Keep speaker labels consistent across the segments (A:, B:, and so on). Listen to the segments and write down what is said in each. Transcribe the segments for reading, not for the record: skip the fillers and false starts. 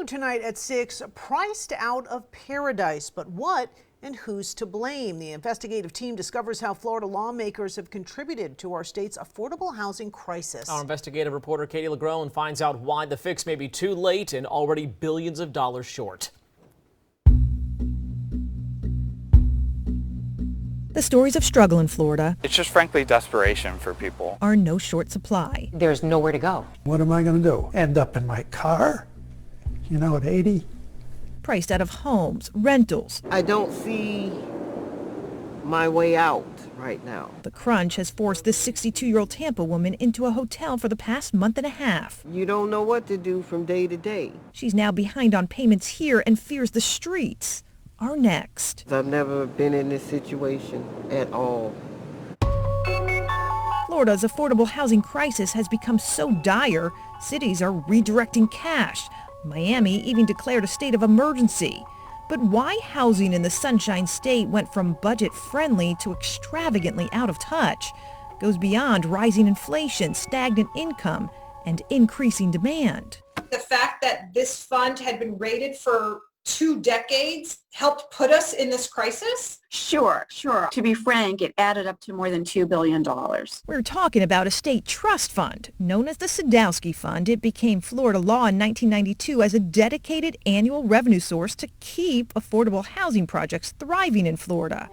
A: tonight at 6, priced out of paradise. But what and who's to blame? The investigative team discovers how Florida lawmakers have contributed to our state's affordable housing crisis.
B: Our investigative reporter Katie LeGrone finds out why the fix may be too late and already billions of dollars short.
C: The stories of struggle in Florida,
D: it's just frankly desperation for people,
C: are no short supply.
E: There's nowhere to go.
F: What am I going to do? End up in my car, at 80?
C: Priced out of homes, rentals.
G: I don't see my way out right now.
C: The crunch has forced this 62-year-old Tampa woman into a hotel for the past month and a half.
G: You don't know what to do from day to day.
C: She's now behind on payments here and fears the streets are next.
G: I've never been in this situation at all.
C: Florida's affordable housing crisis has become so dire, cities are redirecting cash. Miami even declared a state of emergency. But why housing in the Sunshine State went from budget-friendly to extravagantly out of touch goes beyond rising inflation, stagnant income, and increasing demand.
H: The fact that this fund had been rated for 2 decades helped put us in this crisis?
I: Sure. To be frank, it added up to more than $2 billion.
C: We're talking about a state trust fund. Known as the Sadowski Fund, it became Florida law in 1992 as a dedicated annual revenue source to keep affordable housing projects thriving in Florida.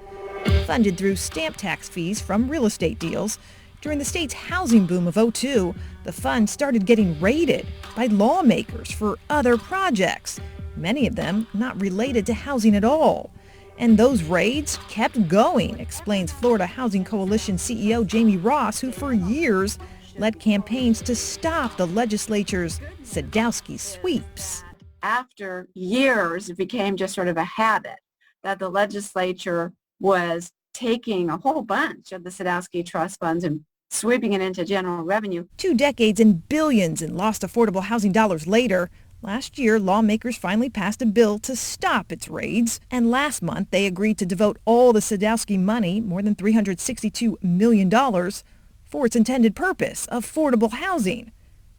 C: Funded through stamp tax fees from real estate deals, during the state's housing boom of '02, the fund started getting raided by lawmakers for other projects, many of them not related to housing at all. And those raids kept going, explains Florida Housing Coalition CEO Jamie Ross, who for years led campaigns to stop the legislature's Sadowski sweeps.
I: After years, it became just sort of a habit that the legislature was taking a whole bunch of the Sadowski trust funds and sweeping it into general revenue.
C: 2 decades and billions in lost affordable housing dollars later, last year, lawmakers finally passed a bill to stop its raids, and last month they agreed to devote all the Sadowski money, more than $362 million, for its intended purpose, affordable housing.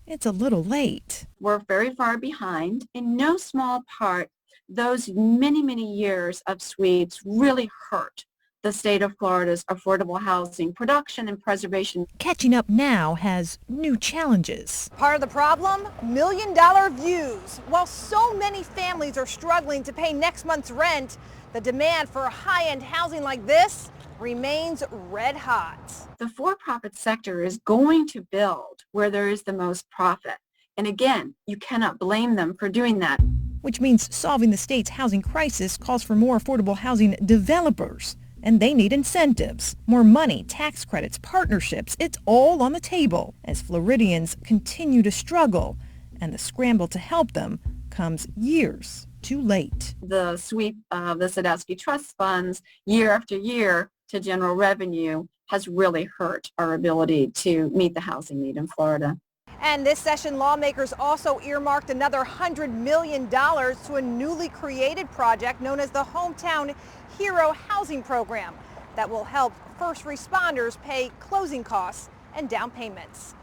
C: It's a little late.
I: We're very far behind. In no small part, those many years of sweeps really hurt the state of Florida's affordable housing production and preservation.
C: Catching up now has new challenges.
H: Part of the problem? million-dollar views. While so many families are struggling to pay next month's rent, the demand for high-end housing like this remains red hot.
I: The for-profit sector is going to build where there is the most profit. And again, you cannot blame them for doing that.
C: Which means solving the state's housing crisis calls for more affordable housing developers. And they need incentives, more money, tax credits, partnerships. It's all on the table as Floridians continue to struggle, and the scramble to help them comes years too late.
I: The sweep of the Sadowski trust funds year after year to general revenue has really hurt our ability to meet the housing need in Florida.
H: And this session, lawmakers also earmarked another $100 million to a newly created project known as the Hometown Hero Housing Program that will help first responders pay closing costs and down payments.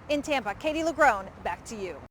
H: In Tampa, Katie LeGrone, back to you.